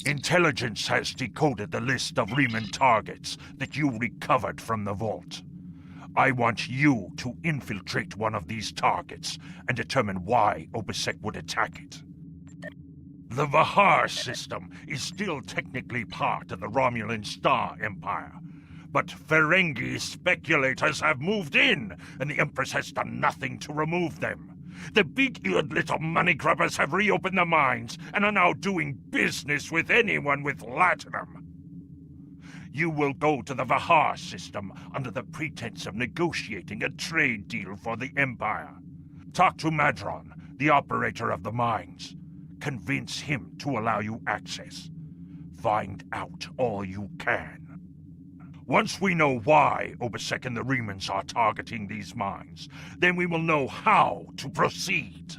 Intelligence has decoded the list of Riemann targets that you recovered from the vault. I want you to infiltrate one of these targets and determine why Obisek would attack it. The Vahar system is still technically part of the Romulan Star Empire, but Ferengi speculators have moved in, and the Empress has done nothing to remove them. The big-eared little money grubbers have reopened the mines and are now doing business with anyone with latinum. You will go to the Vahar system under the pretense of negotiating a trade deal for the Empire. Talk to Madron, the operator of the mines. Convince him to allow you access. Find out all you can. Once we know why Obisek and the Riemans are targeting these mines, then we will know how to proceed.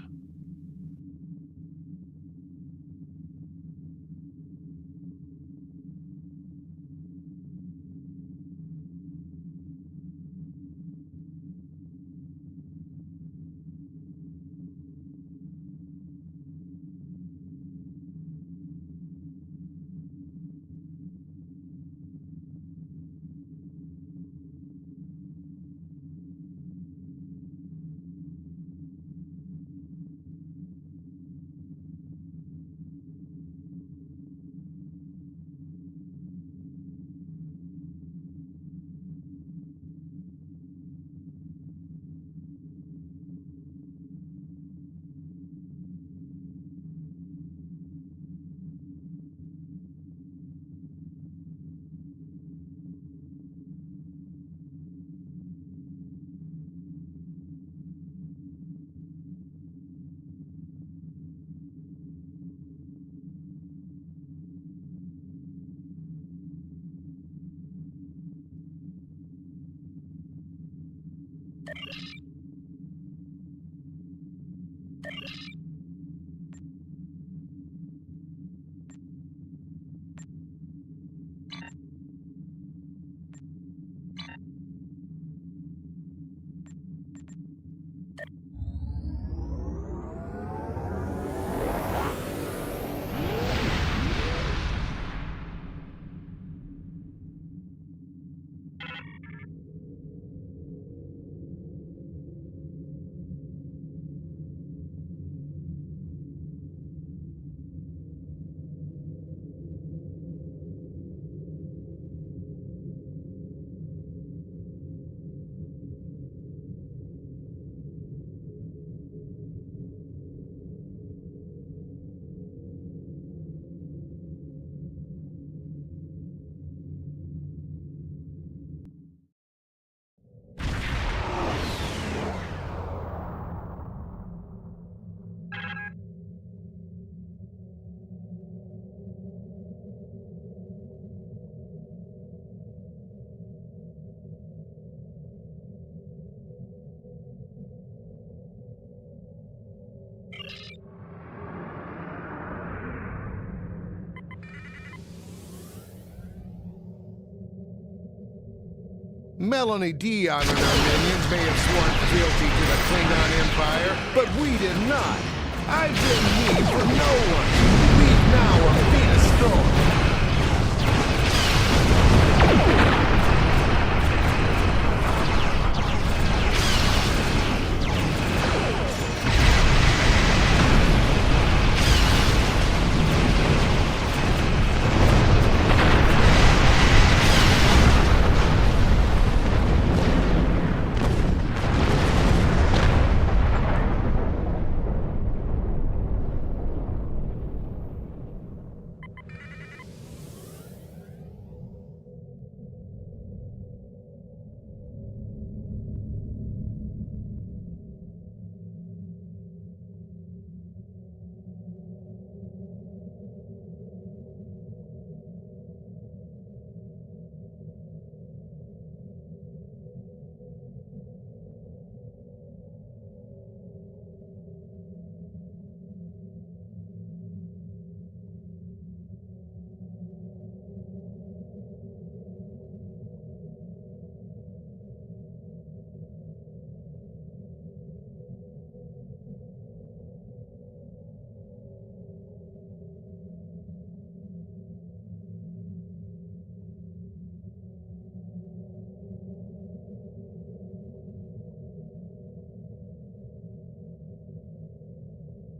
Melanie Dion and her minions may have sworn fealty to the Klingon Empire, but we did not. I've been me for no one. We've now a Venus storm.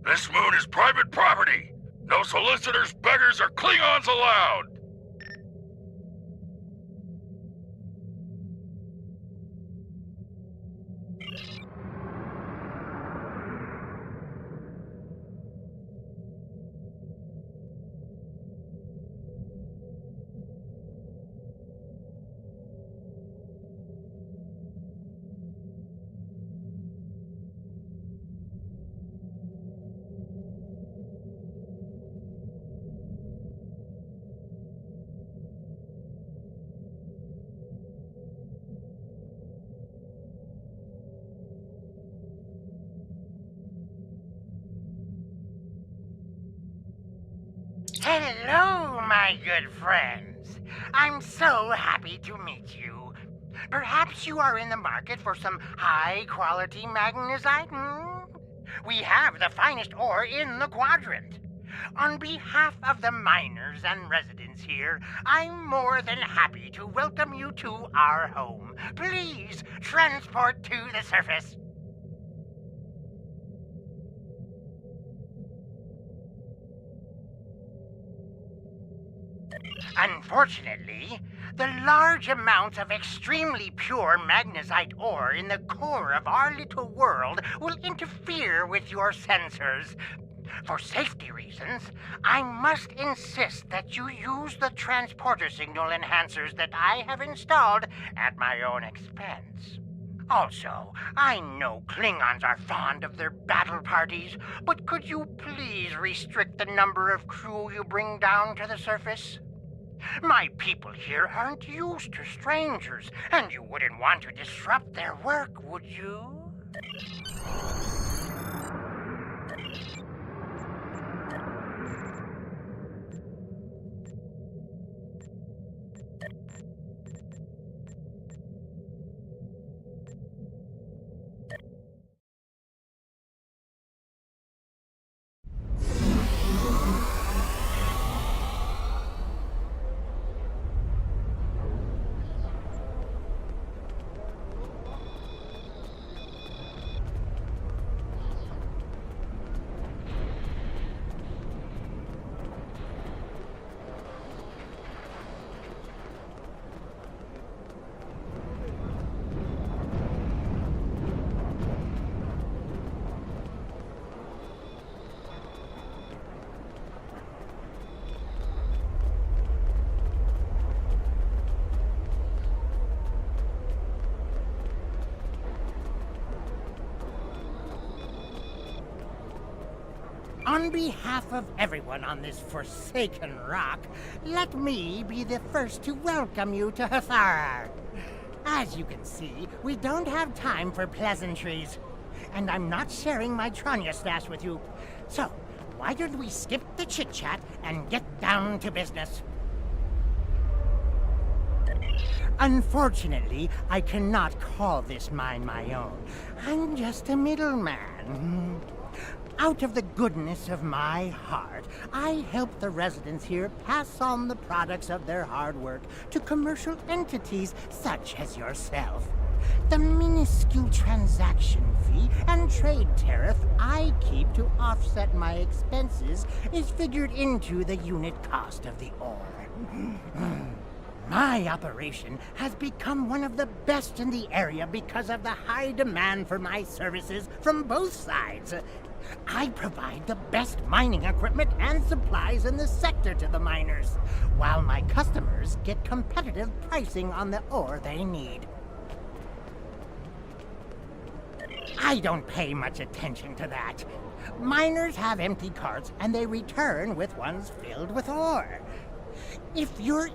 This moon is private property. No solicitors, beggars, or Klingons allowed. Hello, my good friends. I'm so happy to meet you. Perhaps you are in the market for some high-quality magnesite? We have the finest ore in the quadrant. On behalf of the miners and residents here, I'm more than happy to welcome you to our home. Please transport to the surface. Unfortunately, the large amounts of extremely pure magnesite ore in the core of our little world will interfere with your sensors. For safety reasons, I must insist that you use the transporter signal enhancers that I have installed at my own expense. Also, I know Klingons are fond of their battle parties, but could you please restrict the number of crew you bring down to the surface? My people here aren't used to strangers, and you wouldn't want to disrupt their work, would you? On behalf of everyone on this forsaken rock, let me be the first to welcome you to Hathara. As you can see, we don't have time for pleasantries. And I'm not sharing my Tranya stash with you. So, why don't we skip the chit-chat and get down to business? Unfortunately, I cannot call this mine my own. I'm just a middleman. Out of the goodness of my heart, I help the residents here pass on the products of their hard work to commercial entities such as yourself. The minuscule transaction fee and trade tariff I keep to offset my expenses is figured into the unit cost of the ore. My operation has become one of the best in the area because of the high demand for my services from both sides. I provide the best mining equipment and supplies in the sector to the miners, while my customers get competitive pricing on the ore they need. I don't pay much attention to that. Miners have empty carts and they return with ones filled with ore. If you're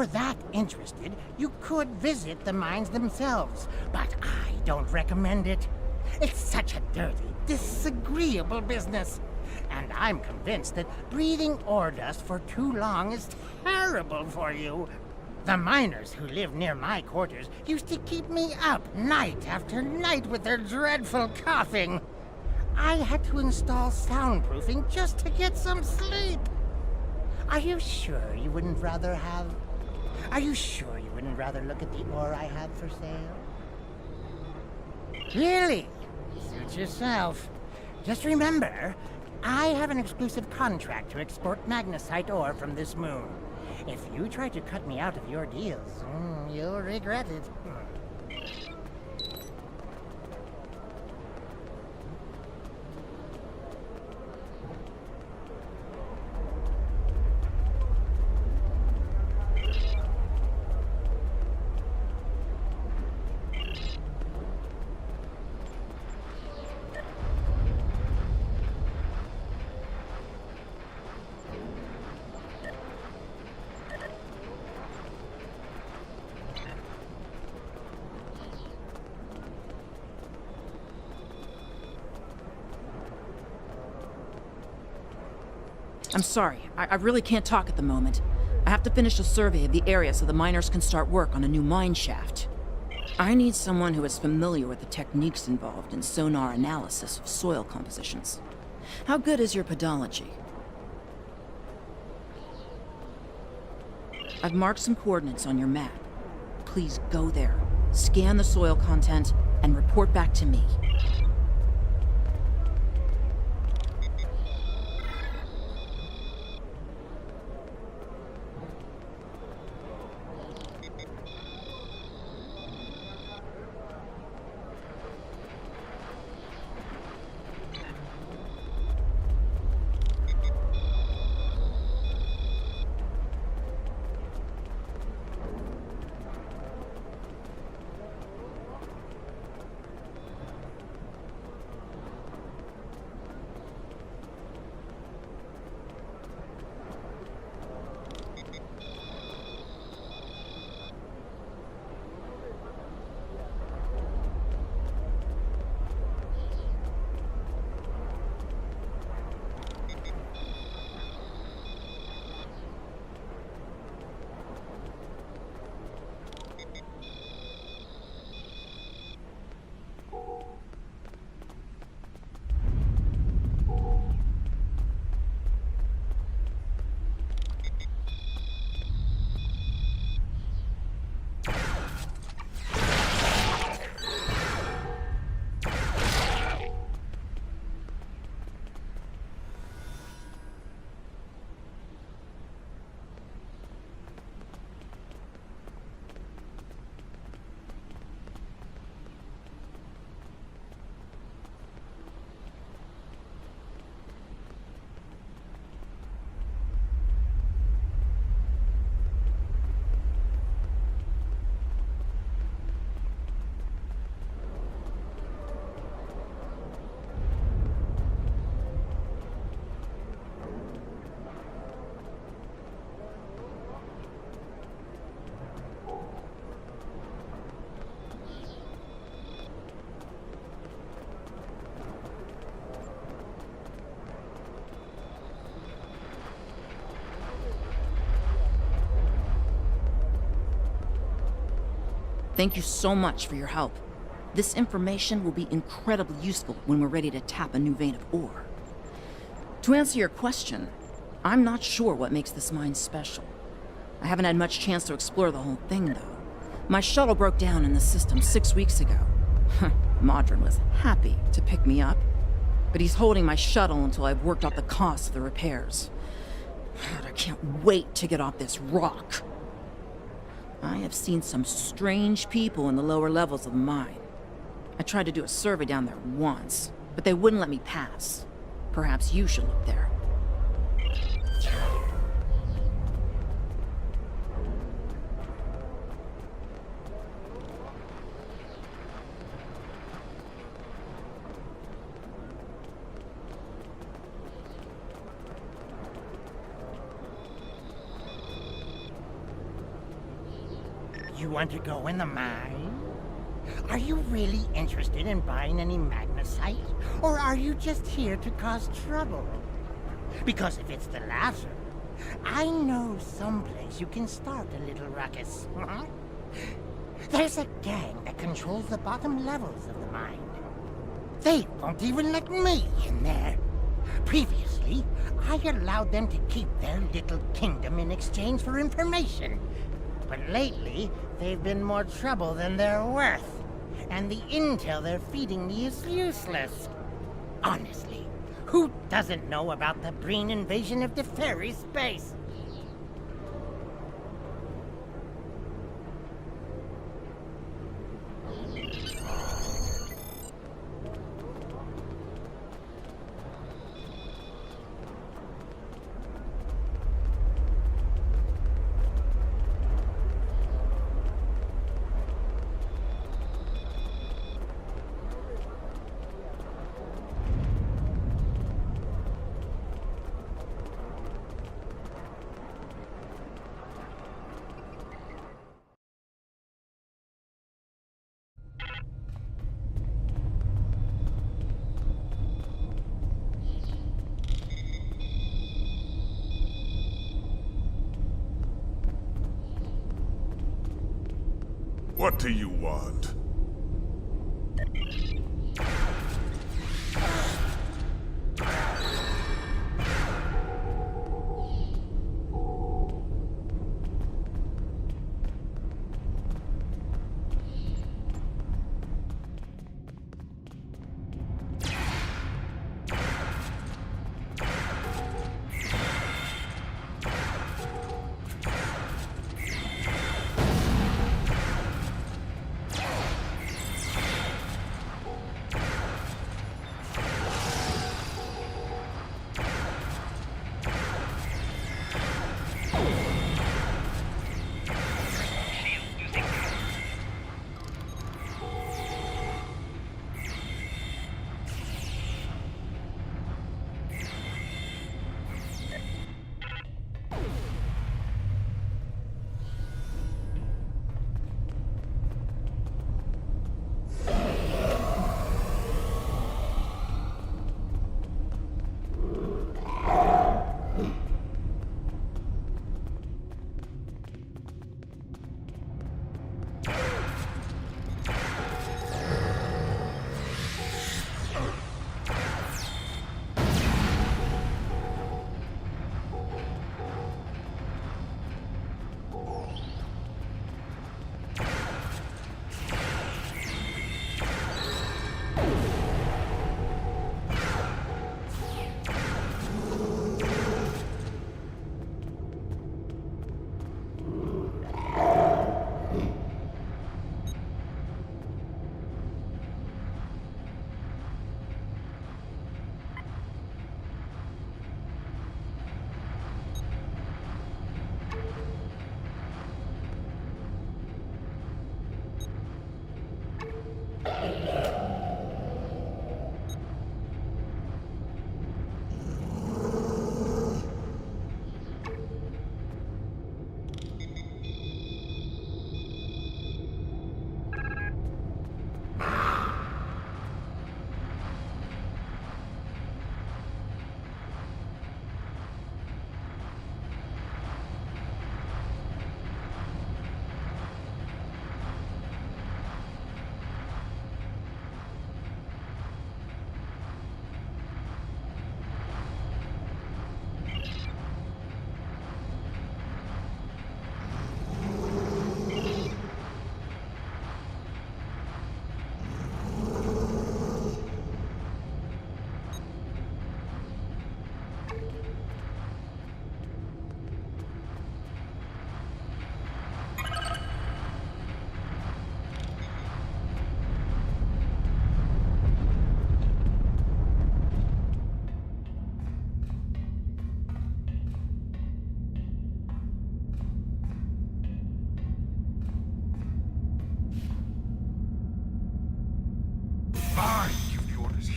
that interested, you could visit the mines themselves, but I don't recommend it. It's such a dirty, disagreeable business. And I'm convinced that breathing ore dust for too long is terrible for you. The miners who live near my quarters used to keep me up night after night with their dreadful coughing. I had to install soundproofing just to get some sleep. Are you sure you wouldn't rather look at the ore I have for sale? Really? Suit yourself. Just remember, I have an exclusive contract to export magnesite ore from this moon. If you try to cut me out of your deals, you'll regret it. I'm sorry, I really can't talk at the moment. I have to finish a survey of the area so the miners can start work on a new mine shaft. I need someone who is familiar with the techniques involved in sonar analysis of soil compositions. How good is your podology? I've marked some coordinates on your map. Please go there, scan the soil content, and report back to me. Thank you so much for your help. This information will be incredibly useful when we're ready to tap a new vein of ore. To answer your question, I'm not sure what makes this mine special. I haven't had much chance to explore the whole thing, though. My shuttle broke down in the system 6 weeks ago. Modron was happy to pick me up, but he's holding my shuttle until I've worked out the cost of the repairs. I can't wait to get off this rock. I have seen some strange people in the lower levels of the mine. I tried to do a survey down there once, but they wouldn't let me pass. Perhaps you should look there. You want to go in the mine? Are you really interested in buying any magnesite? Or are you just here to cause trouble? Because if it's the latter, I know someplace you can start a little ruckus. There's a gang that controls the bottom levels of the mine. They won't even let me in there. Previously, I allowed them to keep their little kingdom in exchange for information. But lately, they've been more trouble than they're worth. And the intel they're feeding me is useless. Honestly, Who doesn't know about the Breen invasion of Deferi space? What do you want?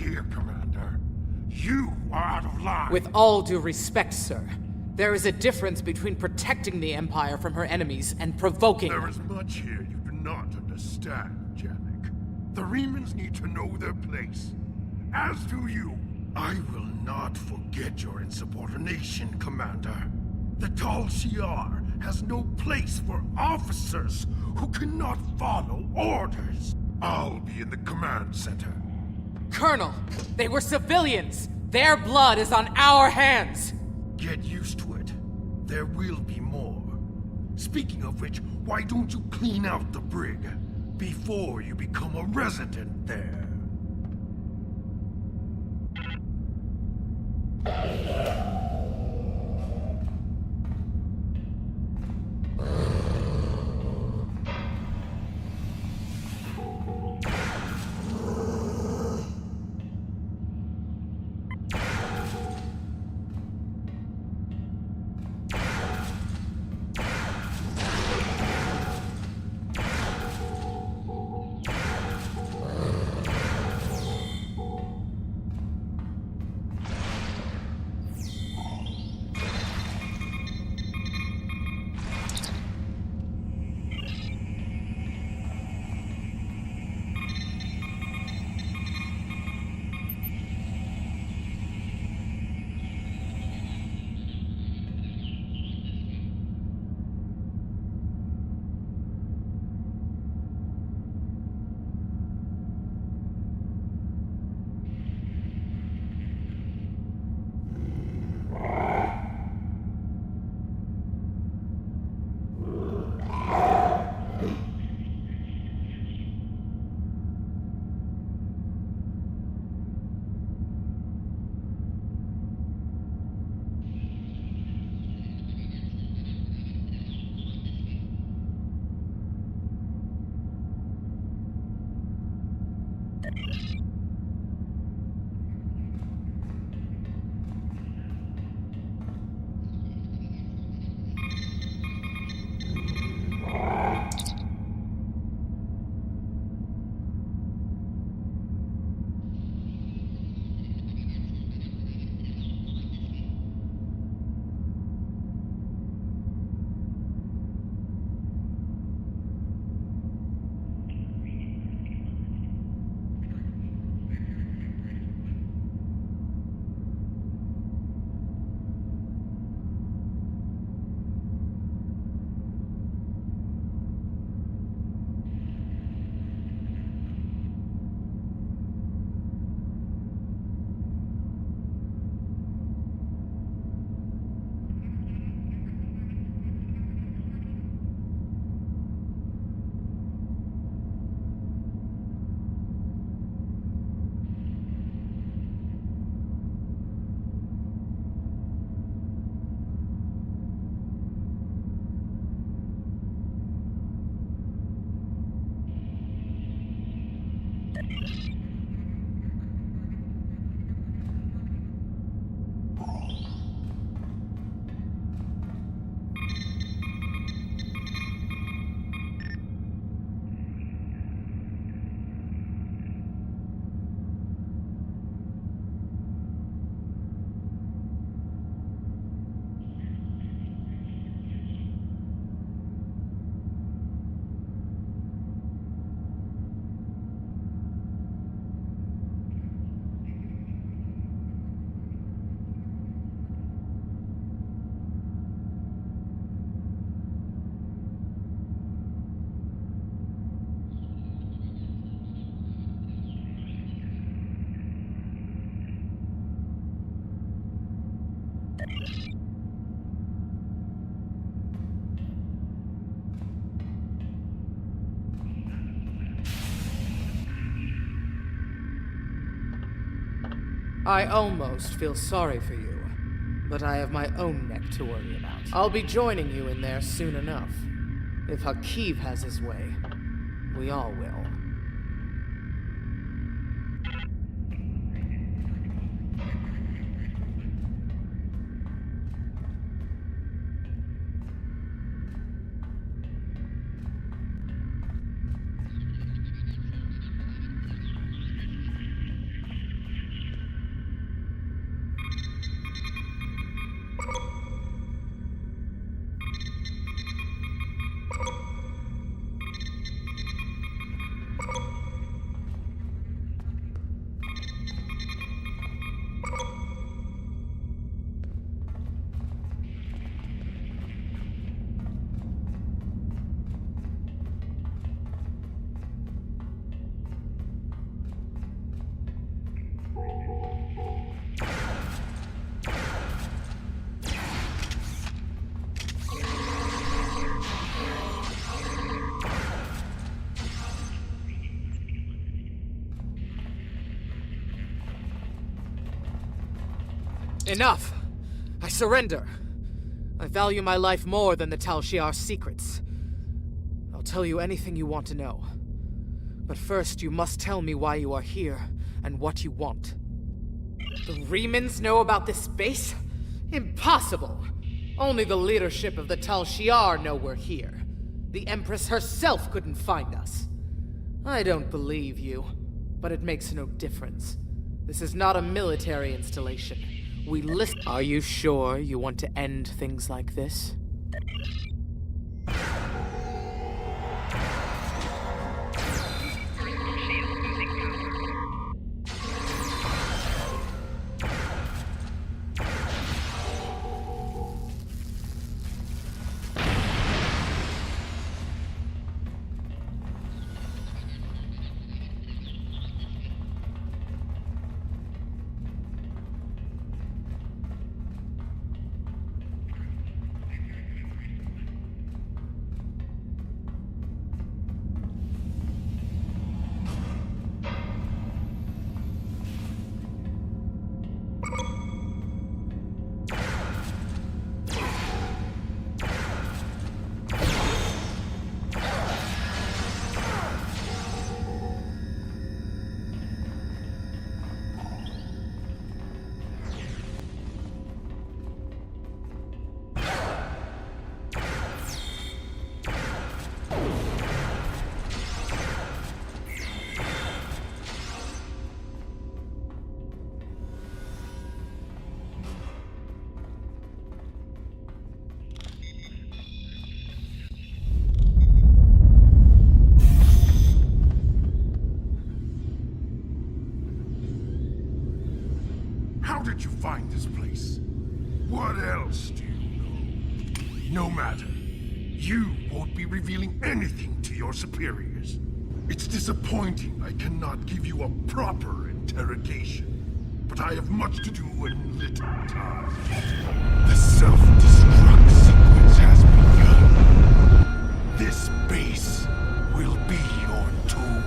Here, Commander. You are out of line. With all due respect, sir, there is a difference between protecting the Empire from her enemies and provoking There them. is much here you do not understand, Janek. The Remans need to know their place. As do you. I will not forget your insubordination, Commander. The Tal Shiar has no place for officers who cannot follow orders. I'll be in the command center. Colonel, they were civilians! Their blood is on our hands! Get used to it. There will be more. Speaking of which, why don't you clean out the brig before you become a resident there? I almost feel sorry for you, but I have my own neck to worry about. I'll be joining you in there soon enough. If Hakiv has his way, we all will. Enough! I surrender. I value my life more than the Tal Shiar's secrets. I'll tell you anything you want to know. But first, you must tell me why you are here and what you want. The Remans know about this base? Impossible! Only the leadership of the Tal Shiar know we're here. The Empress herself couldn't find us. I don't believe you, but it makes no difference. This is not a military installation. We listen. Are you sure you want to end things like this? How did you find this place? What else do you know? No matter. You won't be revealing anything to your superiors. It's disappointing I cannot give you a proper interrogation. But I have much to do in little time. The self-destruct sequence has begun. This base will be your tomb.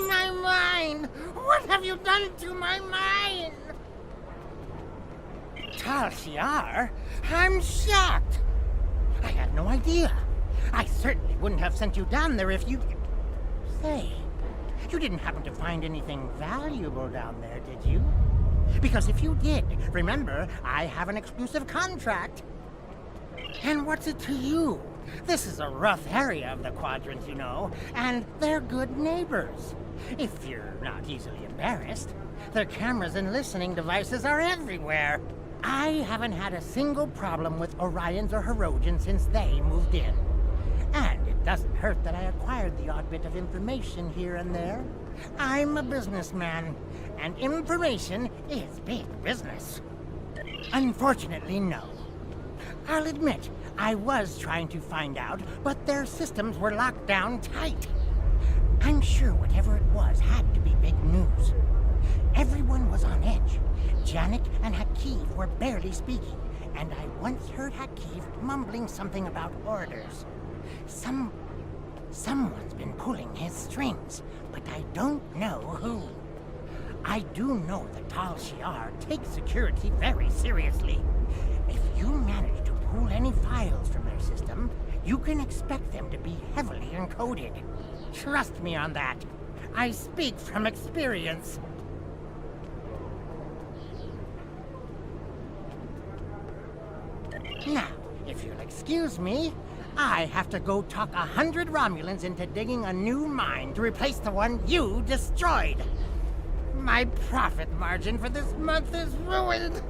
My mind! What have you done to my mind? Tal Shiar? I'm shocked! I had no idea. I certainly wouldn't have sent you down there if you... Say, you didn't happen to find anything valuable down there, did you? Because if you did, remember, I have an exclusive contract. And what's it to you? This is a rough area of the Quadrant, you know, and they're good neighbors. If you're not easily embarrassed. Their cameras and listening devices are everywhere. I haven't had a single problem with Orions or Herodians since they moved in. And it doesn't hurt that I acquired the odd bit of information here and there. I'm a businessman, and information is big business. Unfortunately, no. I'll admit, I was trying to find out, but their systems were locked down tight. I'm sure whatever it was had to be big news. Everyone was on edge. Janik and Hakiv were barely speaking, and I once heard Hakiv mumbling something about orders. Someone's been pulling his strings, but I don't know who. I do know that Tal Shiar takes security very seriously. If you manage to pull any files from their system, you can expect them to be heavily encoded. Trust me on that. I speak from experience. Now, if you'll excuse me, I have to go talk 100 Romulans into digging a new mine to replace the one you destroyed. My profit margin for this month is ruined.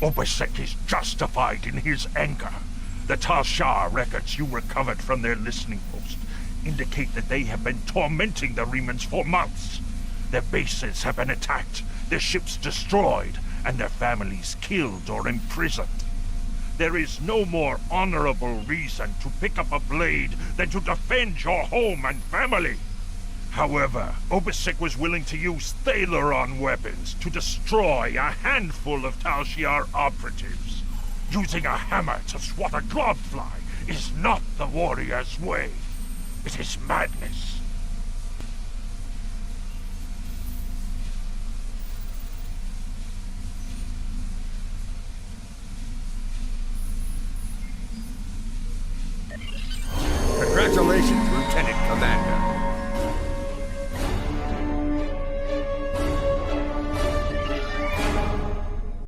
Obasek is justified in his anger. The Tal Shar records you recovered from their listening post indicate that they have been tormenting the Remans for months. Their bases have been attacked, their ships destroyed, and their families killed or imprisoned. There is no more honorable reason to pick up a blade than to defend your home and family. However, Obasek was willing to use Thaleron weapons to destroy a handful of Tal Shiar operatives. Using a hammer to swat a globfly is not the warrior's way. It is madness.